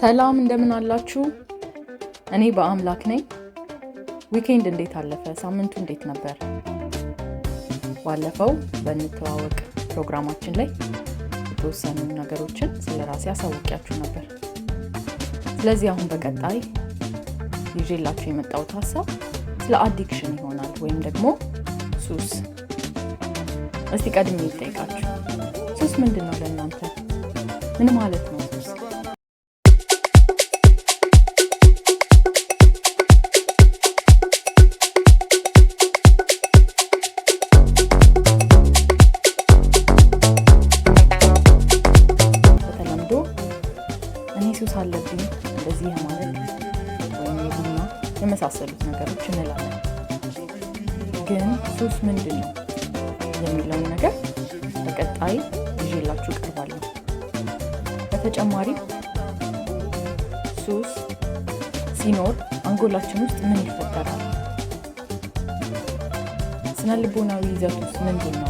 ሰላም እንደምን አላችሁ? እኔ በአምላክ ነኝ። ዊኬንድ እንዴት አለፈ? ሳምንቱ እንዴት ነበር? ባለፈው በእንተዋወቅ ፕሮግራማችን ላይ የተወሰኑ ነገሮችን ስለራሴ አሳውቂያችሁ ነበር። ስለዚህ አሁን በቀጣይ ይዤላችሁ የመጣሁት ሀሳብ ስለ አዲክሽን ይሆናል ወይም ደግሞ ሱስ። እስቲ ቀድሜ ልጠይቃችሁ፣ ሱስ ምንድን ነው ለእናንተ? ምን ማለት ነው ሱስ? በተለምዶ እኔ ሱስ አለብኝ እንደዚህ የማለት ወይም የቡና የመሳሰሉት ነገሮች እንላለን። ግን ሱስ ምንድን ነው የሚለውን ነገር በቀጣይ ይዤላችሁ ቀርባለሁ። በተጨማሪ ሱስ ሲኖር አንጎላችን ውስጥ ምን ይፈጠራል? ስነ ልቦናዊ ይዘቱስ ምንድን ነው?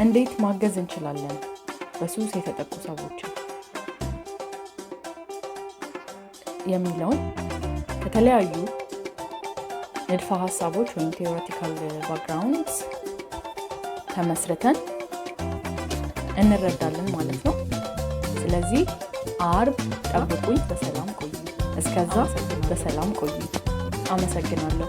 እንዴት ማገዝ እንችላለን በሱስ የተጠቁ ሰዎችን የሚለውን ከተለያዩ ንድፈ ሀሳቦች ወይም ቴዎሬቲካል ባክግራውንድስ ተመስርተን እንረዳለን ማለት ነው። ስለዚህ አርብ ጠብቁኝ። በሰላም ቆዩ። እስከዛ በሰላም ቆዩ። አመሰግናለሁ።